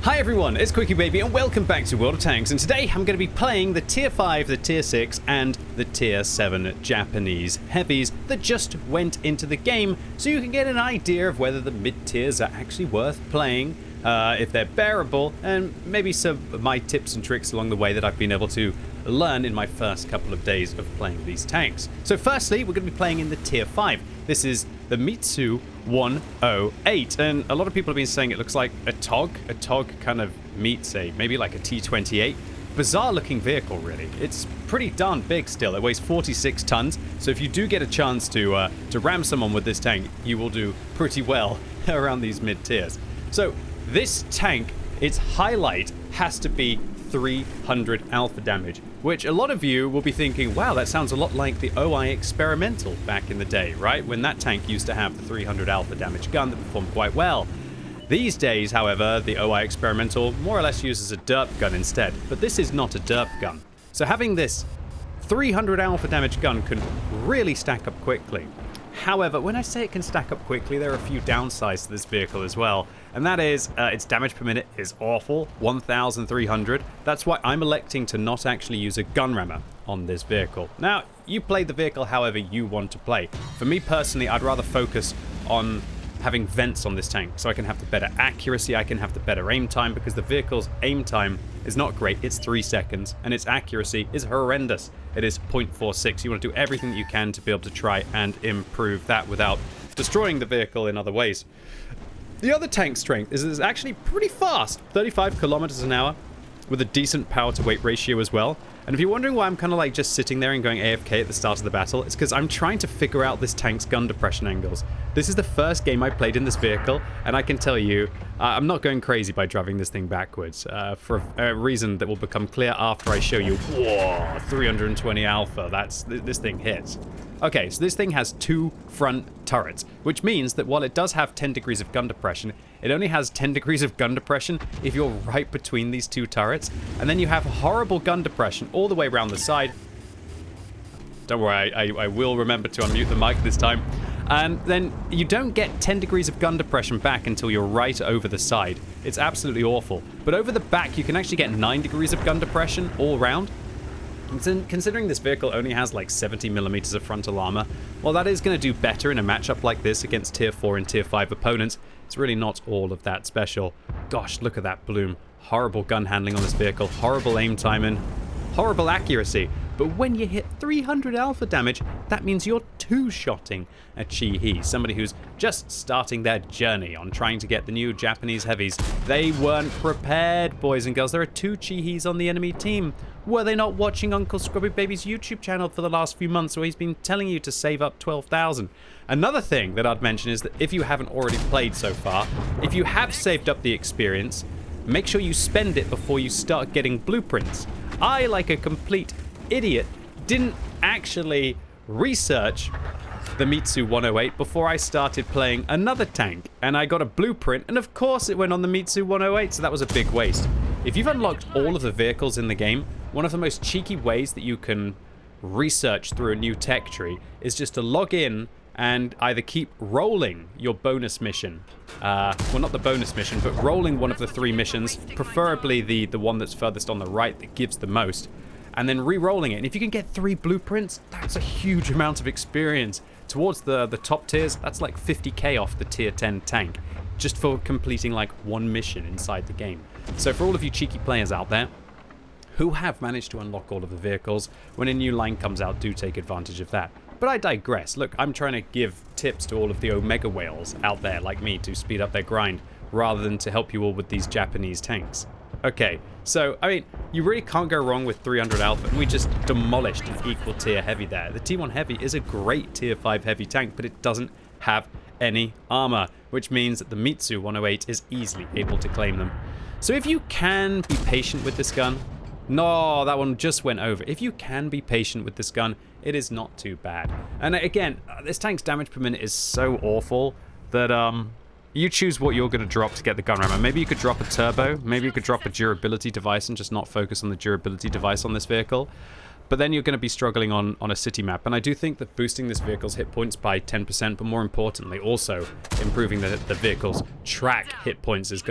Hi everyone, it's QuickyBaby and welcome back to World of Tanks, and today I'm going to be playing the Tier 5, the Tier 6 and the Tier 7 Japanese Heavies that just went into the game, so you can get an idea of whether the mid-tiers are actually worth playing, if they're bearable, and maybe some of my tips and tricks along the way that I've been able to learn in my first couple of days of playing these tanks. So firstly, we're going to be playing in the Tier 5. This is the Mitsu 108, and a lot of people have been saying it looks like a TOG. A TOG kind of meets maybe like a T28. Bizarre looking vehicle, really. It's pretty darn big still. It weighs 46 tons, so if you do get a chance to ram someone with this tank, you will do pretty well around these mid-tiers. So this tank, its highlight has to be 300 alpha damage, which a lot of you will be thinking, wow, that sounds a lot like the OI Experimental back in the day, right? When that tank used to have the 300 alpha damage gun that performed quite well. These days, however, the OI Experimental more or less uses a derp gun instead, but this is not a derp gun. So having this 300 alpha damage gun can really stack up quickly. However, when I say it can stack up quickly, there are a few downsides to this vehicle as well. And that is, its damage per minute is awful, 1,300. That's why I'm electing to not actually use a gun rammer on this vehicle. Now, you play the vehicle however you want to play. For me personally, I'd rather focus on having vents on this tank, so I can have the better accuracy, I can have the better aim time, because the vehicle's aim time is not great, it's 3 seconds, and its accuracy is horrendous. It is 0.46. You want to do everything that you can to be able to try and improve that without destroying the vehicle in other ways. The other tank strength is it's actually pretty fast, 35 kilometers an hour, with a decent power to weight ratio as well. And if you're wondering why I'm kind of like just sitting there and going AFK at the start of the battle, it's because I'm trying to figure out this tank's gun depression angles. This is the first game I played in this vehicle, and I can tell you, I'm not going crazy by driving this thing backwards, for a reason that will become clear after I show you. Whoa, 320 alpha, this thing hits. Okay, so this thing has 2 front turrets, which means that while it does have 10 degrees of gun depression, it only has 10 degrees of gun depression if you're right between these 2 turrets, and then you have horrible gun depression all the way around the side. Don't worry, I will remember to unmute the mic this time. And then you don't get 10 degrees of gun depression back until you're right over the side. It's absolutely awful. But over the back, you can actually get 9 degrees of gun depression all round. Considering this vehicle only has like 70 millimeters of frontal armor, well, that is going to do better in a matchup like this against Tier 4 and Tier 5 opponents. It's really not all of that special. Gosh, look at that bloom. Horrible gun handling on this vehicle, horrible aim timing, horrible accuracy. But when you hit 300 alpha damage, that means you're two-shotting a Chi-He, somebody who's just starting their journey on trying to get the new Japanese Heavies. They weren't prepared, boys and girls. There are 2 Chi-He's on the enemy team. Were they not watching Uncle QuickyBaby's YouTube channel for the last few months where he's been telling you to save up 12,000? Another thing that I'd mention is that if you haven't already played so far, if you have saved up the experience, make sure you spend it before you start getting blueprints. I, like a complete idiot, didn't actually research the Mitsu 108 before I started playing another tank, and I got a blueprint, and of course it went on the Mitsu 108, so that was a big waste. If you've unlocked all of the vehicles in the game, one of the most cheeky ways that you can research through a new tech tree is just to log in and either keep rolling your bonus mission, well, not the bonus mission, but rolling one of the 3 missions, preferably the one that's furthest on the right that gives the most, and then re-rolling it. And if you can get 3 blueprints, that's a huge amount of experience. Towards the top tiers, that's like 50k off the tier 10 tank, just for completing like 1 mission inside the game. So for all of you cheeky players out there who have managed to unlock all of the vehicles, when a new line comes out, do take advantage of that. But I digress. Look, I'm trying to give tips to all of the Omega whales out there like me to speed up their grind, rather than to help you all with these Japanese tanks. Okay, so, I mean, you really can't go wrong with 300 alpha, and we just demolished an equal tier heavy there. The T1 Heavy is a great tier 5 heavy tank, but it doesn't have any armor, which means that the Mitsu 108 is easily able to claim them. So if you can be patient with this gun, no, that one just went over. If you can be patient with this gun, it is not too bad. And again, this tank's damage per minute is so awful that, you choose what you're going to drop to get the gun rammer. Maybe you could drop a turbo, maybe you could drop a durability device and just not focus on the durability device on this vehicle. but then you're going to be struggling on a city map. And I do think that boosting this vehicle's hit points by 10%, but more importantly, also improving the vehicle's track hit points is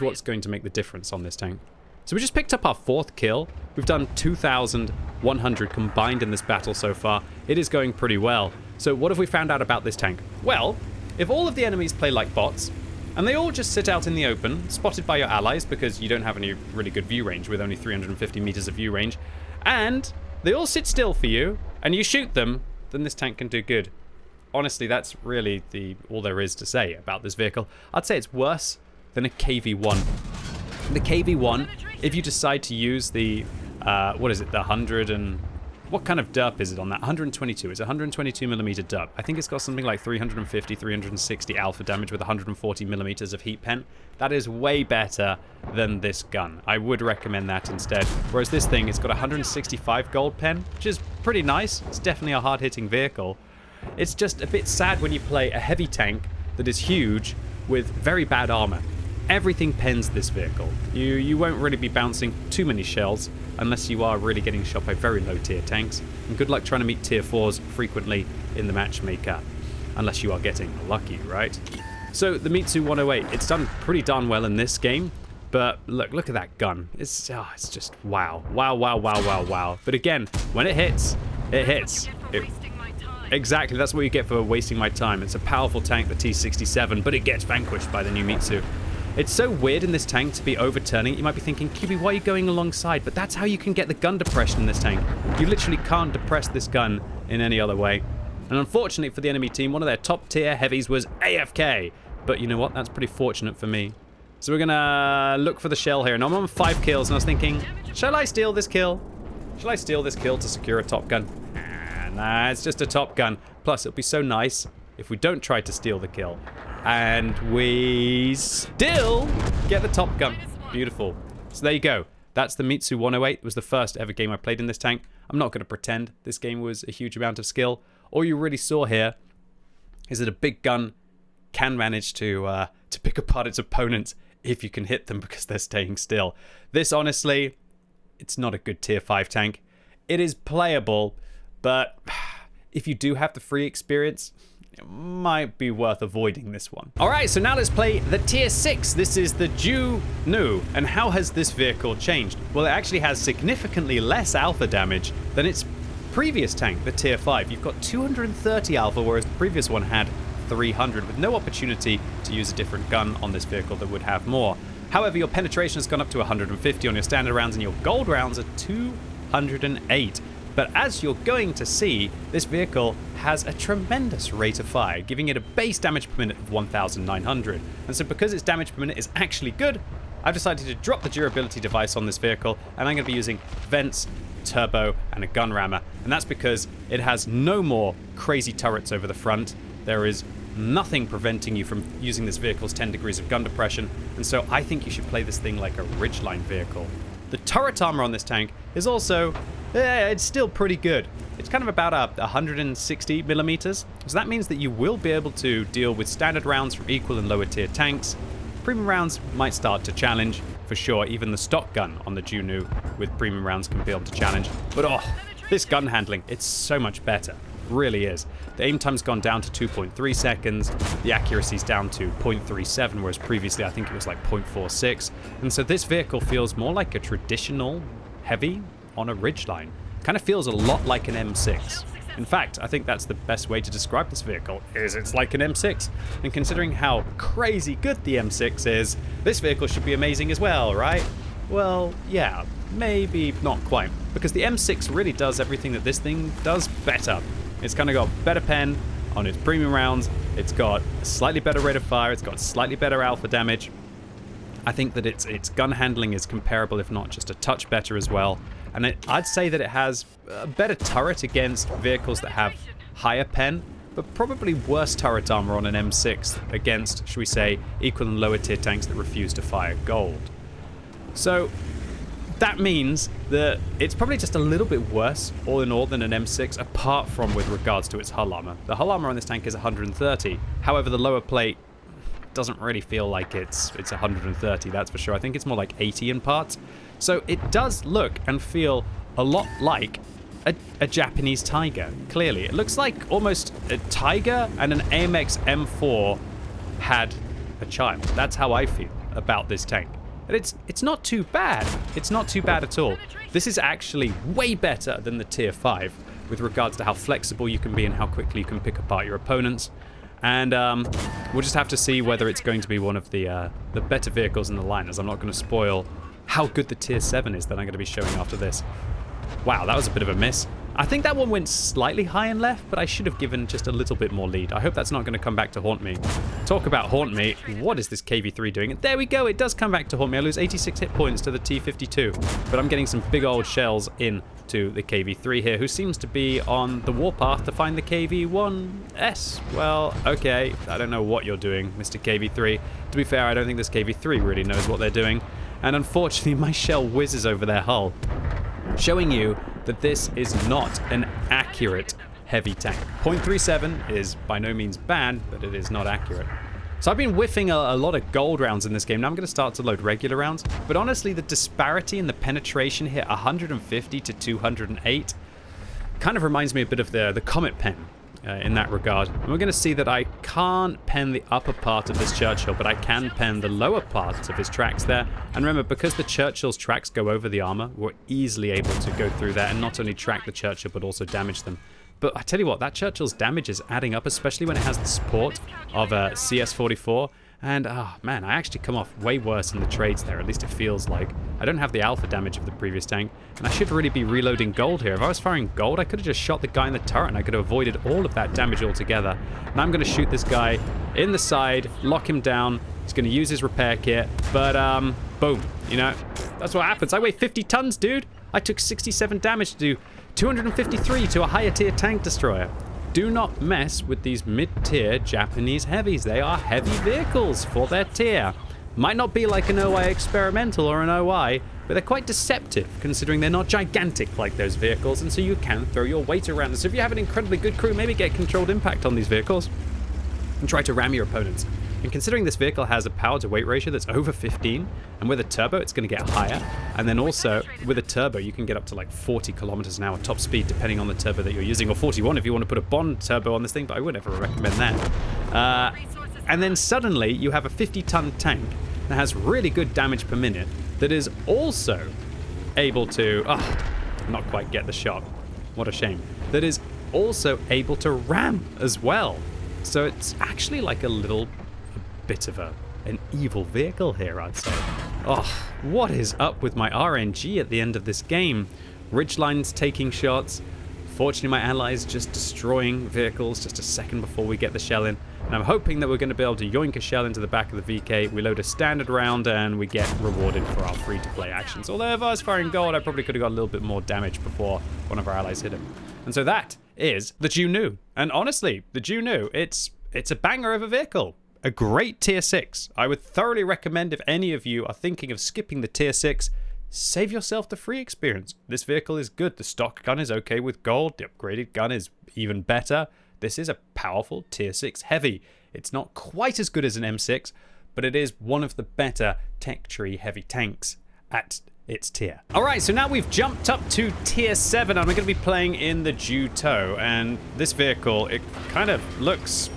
what's going to make the difference on this tank. So we just picked up our 4th kill. We've done 2,100 combined in this battle so far. It is going pretty well. So what have we found out about this tank? Well, if all of the enemies play like bots, and they all just sit out in the open, spotted by your allies because you don't have any really good view range with only 350 meters of view range, and they all sit still for you, and you shoot them, then this tank can do good. Honestly, that's really all there is to say about this vehicle. I'd say it's worse than a KV-1. The KV-1, if you decide to use the, what is it, the 100 and... What kind of derp is it on that? 122. It's a 122 millimeter derp. I think it's got something like 350, 360 alpha damage with 140 millimeters of heat pen. That is way better than this gun. I would recommend that instead. Whereas this thing, it's got 165 gold pen, which is pretty nice. It's definitely a hard-hitting vehicle. It's just a bit sad when you play a heavy tank that is huge with very bad armor. Everything pens this vehicle. You won't really be bouncing too many shells unless you are really getting shot by very low tier tanks. And good luck trying to meet tier 4s frequently in the matchmaker, unless you are getting lucky, right? So the Mitsu 108, it's done pretty darn well in this game, but look at that gun. It's just wow. Wow, wow, wow, wow, wow. But again, when it hits, it hits. Exactly, that's what you get for wasting my time. It's a powerful tank, the T-67, but it gets vanquished by the new Mitsu. It's so weird in this tank to be overturning. You might be thinking, QB, why are you going alongside? But that's how you can get the gun depression in this tank. You literally can't depress this gun in any other way. And unfortunately for the enemy team, one of their top tier heavies was AFK. But you know what? That's pretty fortunate for me. So we're going to look for the shell here. And I'm on 5 kills, and I was thinking, shall I steal this kill? Shall I steal this kill to secure a top gun? Nah, it's just a top gun. Plus, it'll be so nice if we don't try to steal the kill. And we still get the top gun. Beautiful. So there you go. That's the Mitsu 108. It was the first ever game I played in this tank. I'm not going to pretend this game was a huge amount of skill. All you really saw here is that a big gun can manage to pick apart its opponents if you can hit them because they're staying still. This, honestly, it's not a good tier 5 tank. It is playable, but if you do have the free experience, it might be worth avoiding this one. All right, so now let's play the tier 6. This is the Junu No. And how has this vehicle changed? Well, it actually has significantly less alpha damage than its previous tank, the tier 5. You've got 230 alpha, whereas the previous one had 300, with no opportunity to use a different gun on this vehicle that would have more. However, your penetration has gone up to 150 on your standard rounds, and your gold rounds are 208. But as you're going to see, this vehicle has a tremendous rate of fire, giving it a base damage per minute of 1,900. And so because its damage per minute is actually good, I've decided to drop the durability device on this vehicle, and I'm going to be using vents, turbo, and a gun rammer. And that's because it has no more crazy turrets over the front. There is nothing preventing you from using this vehicle's 10 degrees of gun depression, and so I think you should play this thing like a ridgeline vehicle. The turret armor on this tank is also, it's still pretty good. It's kind of about 160 millimeters, so that means that you will be able to deal with standard rounds from equal and lower tier tanks. Premium rounds might start to challenge, for sure. Even the stock gun on the Junu with premium rounds can be able to challenge. But oh, this gun handling, it's so much better. Really is. The aim time's gone down to 2.3 seconds. The accuracy's down to 0.37, whereas previously I think it was like 0.46. And so this vehicle feels more like a traditional heavy on a ridgeline. Kind of feels a lot like an M6. In fact, I think that's the best way to describe this vehicle, is it's like an M6. And considering how crazy good the M6 is, this vehicle should be amazing as well, right? Well, yeah, maybe not quite. Because the M6 really does everything that this thing does better. It's kind of got better pen on its premium rounds. It's got a slightly better rate of fire. It's got slightly better alpha damage. I think that its gun handling is comparable, if not just a touch better as well. And I'd say that it has a better turret against vehicles that have higher pen, but probably worse turret armor on an M6 against, should we say, equal and lower tier tanks that refuse to fire gold. So that means that it's probably just a little bit worse, all in all, than an M6, apart from with regards to its hull armor. The hull armor on this tank is 130. However, the lower plate doesn't really feel like it's 130, that's for sure. I think it's more like 80 in parts. So it does look and feel a a lot like a Japanese Tiger, clearly. It looks like almost a Tiger and an AMX M4 had a child. That's how I feel about this tank. And it's not too bad. It's not too bad at all. This is actually way better than the Tier 5 with regards to how flexible you can be and how quickly you can pick apart your opponents. And we'll just have to see whether it's going to be one of the better vehicles in the line, as I'm not going to spoil how good the Tier 7 is that I'm going to be showing after this. Wow, that was a bit of a miss. I think that one went slightly high and left, but I should have given just a little bit more lead. I hope that's not going to come back to haunt me. Talk about haunt me. What is this KV3 doing? There we go. It does come back to haunt me. I lose 86 hit points to the T52, but I'm getting some big old shells into the KV3 here, who seems to be on the warpath to find the KV1S. Well, okay. I don't know what you're doing, Mr. KV3. To be fair, I don't think this KV3 really knows what they're doing. And unfortunately, my shell whizzes over their hull, showing you that this is not an accurate heavy tank. 0.37 is by no means bad, but it is not accurate. So I've been whiffing a lot of gold rounds in this game. Now I'm going to start to load regular rounds. But honestly, the disparity in the penetration here, 150 to 208, kind of reminds me a bit of the Comet pen in that regard. And we're going to see that I can't pen the upper part of this Churchill, but I can pen the lower part of his tracks there. And remember, because the Churchill's tracks go over the armor, we're easily able to go through there and not only track the Churchill, but also damage them. But I tell you what, that Churchill's damage is adding up, especially when it has the support of a CS44. And, oh man, I actually come off way worse in the trades there, at least it feels like. I don't have the alpha damage of the previous tank, and I should really be reloading gold here. If I was firing gold, I could have just shot the guy in the turret, and I could have avoided all of that damage altogether. Now I'm going to shoot this guy in the side, lock him down. He's going to use his repair kit, but, boom. You know, that's what happens. I weigh 50 tons, dude. I took 67 damage to do 253 to a higher tier tank destroyer. Do not mess with these mid-tier Japanese heavies. They are heavy vehicles for their tier. Might not be like an OI experimental or an OI, but they're quite deceptive considering they're not gigantic like those vehicles, and so you can throw your weight around. And so if you have an incredibly good crew, maybe get controlled impact on these vehicles and try to ram your opponents. And considering this vehicle has a power to weight ratio that's over 15, and with a turbo it's going to get higher, and then also with a turbo you can get up to like 40 kilometers an hour top speed depending on the turbo that you're using, or 41 if you want to put a Bond turbo on this thing, but I would never recommend that. And then suddenly you have a 50-ton tank that has really good damage per minute that is also able to, not quite get the shot, what a shame, that is also able to ram as well. So it's actually like a bit of an evil vehicle here, I'd say. Oh, what is up with my RNG at the end of this game? Ridgelines taking shots. Fortunately, my allies just destroying vehicles just a second before we get the shell in. And I'm hoping that we're going to be able to yoink a shell into the back of the VK. We load a standard round and we get rewarded for our free-to-play actions. Although if I was firing gold, I probably could have got a little bit more damage before one of our allies hit him. And so that is the Junu No. And honestly, the Junu No, it's a banger of a vehicle. A great tier 6. I would thoroughly recommend if any of you are thinking of skipping the tier 6, save yourself the free experience. This vehicle is good. The stock gun is okay with gold. The upgraded gun is even better. This is a powerful tier 6 heavy. It's not quite as good as an M6, but it is one of the better tech tree heavy tanks at its tier. All right, so now we've jumped up to tier 7 and we're going to be playing in the Junu No. And this vehicle, it kind of looks...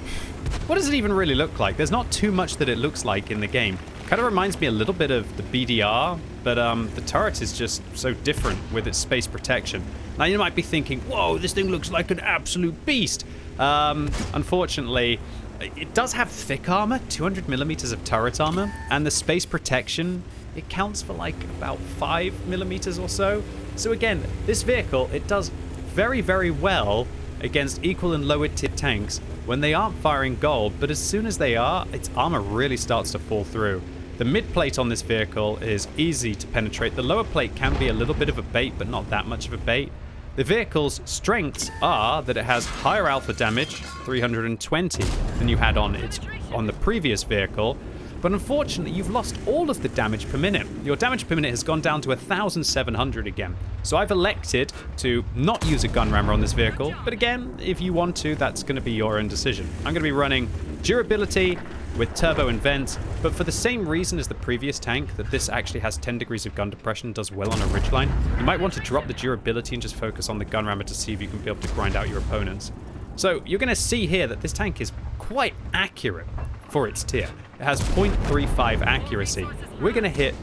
What does it even really look like? There's not too much that it looks like in the game. Kind of reminds me a little bit of the BDR, but the turret is just so different with its space protection. Now you might be thinking, whoa, this thing looks like an absolute beast. Unfortunately, it does have thick armor, 200 millimeters of turret armor, and the space protection, it counts for like about 5 millimeters or so. So again, this vehicle, it does very, very well against equal and lower tier tanks when they aren't firing gold, but as soon as they are, its armor really starts to fall through. The mid plate on this vehicle is easy to penetrate. The lower plate can be a little bit of a bait, but not that much of a bait. The vehicle's strengths are that it has higher alpha damage, 320, than you had on the previous vehicle. But unfortunately, you've lost all of the damage per minute. Your damage per minute has gone down to 1,700 again. So I've elected to not use a gun rammer on this vehicle. But again, if you want to, that's going to be your own decision. I'm going to be running Durability with turbo and vent, but for the same reason as the previous tank, that this actually has 10 degrees of gun depression, does well on a ridgeline, you might want to drop the durability and just focus on the gun rammer to see if you can be able to grind out your opponents. So you're going to see here that this tank is quite accurate for its tier. It has 0.35 accuracy. We're going to hit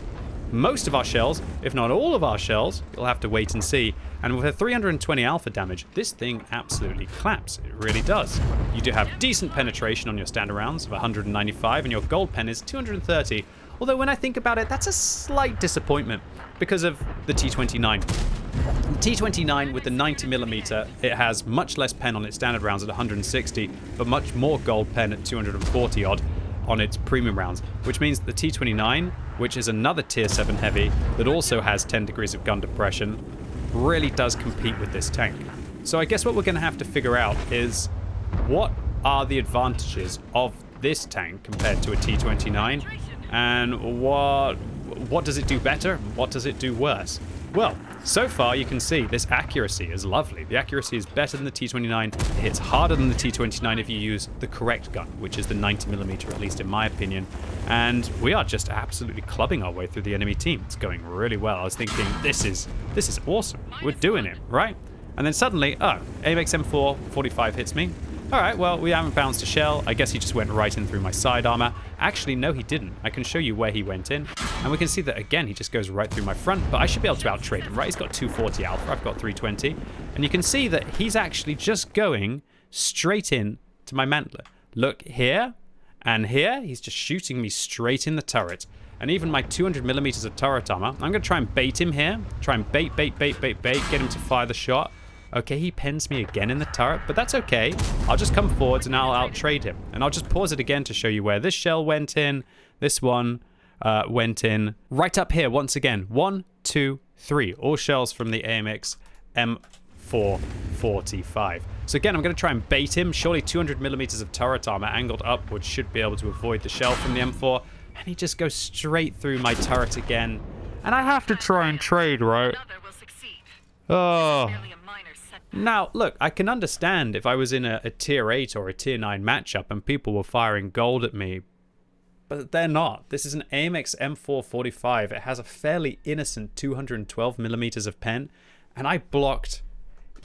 most of our shells, if not all of our shells. You'll have to wait and see. And with a 320 alpha damage, this thing absolutely claps. It really does. You do have decent penetration on your standard rounds of 195, and your gold pen is 230. Although when I think about it, that's a slight disappointment because of the T29. The T29 with the 90mm, it has much less pen on its standard rounds at 160, but much more gold pen at 240 odd on its premium rounds, which means the T29, which is another tier 7 heavy that also has 10 degrees of gun depression, really does compete with this tank. So I guess what we're going to have to figure out is what are the advantages of this tank compared to a T29, and what does it do better, and what does it do worse? Well, so far you can see this accuracy is lovely. The accuracy is better than the T29. It hits harder than the T29 if you use the correct gun, which is the 90mm, at least in my opinion. And we are just absolutely clubbing our way through the enemy team. It's going really well. I was thinking, this is awesome. We're doing it, right? And then suddenly, oh, AMX M4 45 hits me. All right, well, we haven't bounced a shell. I guess he just went right in through my side armor. Actually, no, he didn't. I can show you where he went in. And we can see that, again, he just goes right through my front. But I should be able to out-trade him, right? He's got 240 alpha. I've got 320. And you can see that he's actually just going straight in to my mantler. Look here and here. He's just shooting me straight in the turret. And even my 200mm of turret armor, I'm going to try and bait him here. Try and bait, get him to fire the shot. Okay, he pens me again in the turret, but that's okay. I'll just come forwards and I'll out-trade him. And I'll just pause it again to show you where this shell went in. This one went in right up here once again. 1, 2, 3. All shells from the AMX M445. So again, I'm going to try and bait him. Surely 200mm of turret armor angled upwards should be able to avoid the shell from the M4. And he just goes straight through my turret again. And I have to try and trade, right? Oh. Now, look, I can understand if I was in a tier 8 or a tier 9 matchup and people were firing gold at me, but they're not. This is an AMX M445. It has a fairly innocent 212mm of pen, and I blocked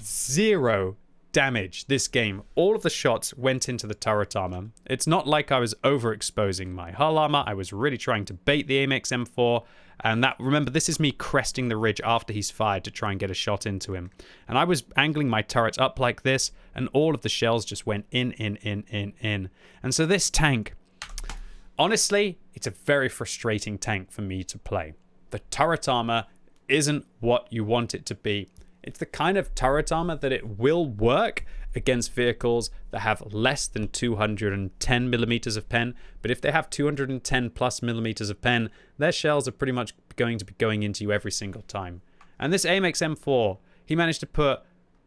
0 damage this game. All of the shots went into the turret armor. It's not like I was overexposing my hull armor. I was really trying to bait the AMX M4. And that, remember, this is me cresting the ridge after he's fired to try and get a shot into him. And I was angling my turret up like this, and all of the shells just went in. And so this tank, honestly, it's a very frustrating tank for me to play. The turret armor isn't what you want it to be. It's the kind of turret armor that it will work against vehicles that have less than 210mm of pen, but if they have 210 plus millimeters of pen, their shells are pretty much going to be going into you every single time. And this AMX M4, he managed to put,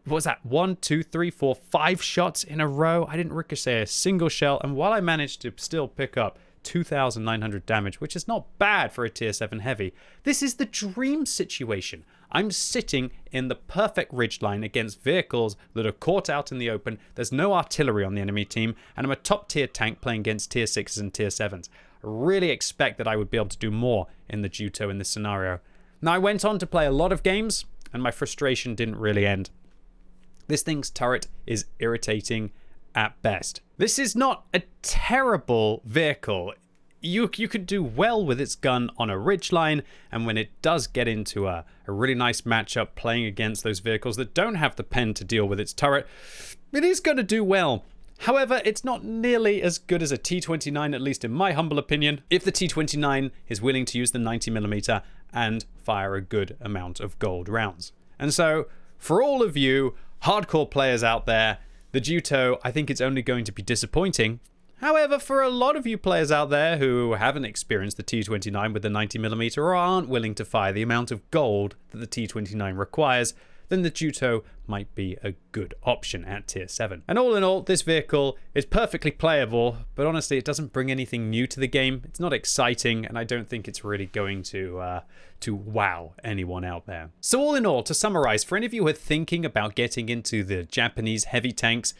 what was that, 1, 2, 3, 4, 5 shots in a row. I didn't ricochet a single shell, and while I managed to still pick up 2,900 damage, which is not bad for a tier 7 heavy, this is the dream situation. I'm sitting in the perfect ridgeline against vehicles that are caught out in the open. There's no artillery on the enemy team, and I'm a top tier tank playing against tier 6s and tier 7s. I really expect that I would be able to do more in the Juto in this scenario. Now, I went on to play a lot of games, and my frustration didn't really end. This thing's turret is irritating at best. This is not a terrible vehicle. You could do well with its gun on a ridgeline, and when it does get into a really nice matchup playing against those vehicles that don't have the pen to deal with its turret, it is going to do well. However, it's not nearly as good as a T29, at least in my humble opinion, if the T29 is willing to use the 90mm and fire a good amount of gold rounds. And so, for all of you hardcore players out there, the Juto, I think it's only going to be disappointing. However, for a lot of you players out there who haven't experienced the T29 with the 90mm or aren't willing to fire the amount of gold that the T29 requires, then the Juto might be a good option at tier 7. And all in all, this vehicle is perfectly playable, but honestly, it doesn't bring anything new to the game. It's not exciting, and I don't think it's really going to wow anyone out there. So all in all, to summarize, for any of you who are thinking about getting into the Japanese heavy tanks,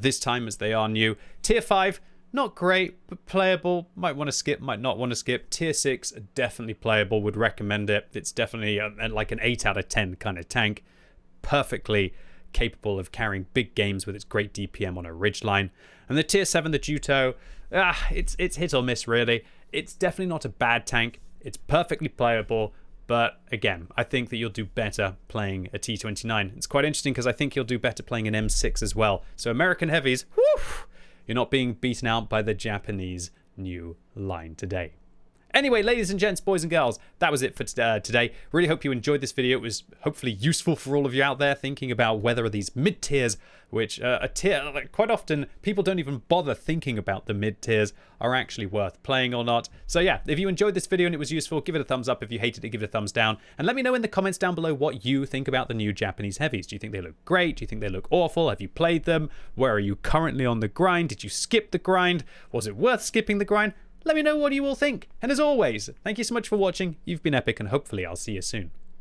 this time as they are new, tier 5, not great, but playable. Might want to skip, might not want to skip. Tier 6, definitely playable, would recommend it. It's definitely like an 8 out of 10 kind of tank. Perfectly capable of carrying big games with its great DPM on a ridgeline. And the Tier 7, the Juto, it's hit or miss really. It's definitely not a bad tank. It's perfectly playable. But again, I think that you'll do better playing a T29. It's quite interesting because I think you'll do better playing an M6 as well. So American Heavies, whew, you're not being beaten out by the Japanese new line today. Anyway, ladies and gents, boys and girls, that was it for today. Really hope you enjoyed this video. It was hopefully useful for all of you out there thinking about whether these mid-tiers, which a tier, like quite often people don't even bother thinking about the mid-tiers, are actually worth playing or not. So yeah, if you enjoyed this video and it was useful, give it a thumbs up. If you hated it, give it a thumbs down. And let me know in the comments down below what you think about the new Japanese Heavies. Do you think they look great? Do you think they look awful? Have you played them? Where are you currently on the grind? Did you skip the grind? Was it worth skipping the grind? Let me know what you all think. And as always, thank you so much for watching. You've been epic and hopefully I'll see you soon.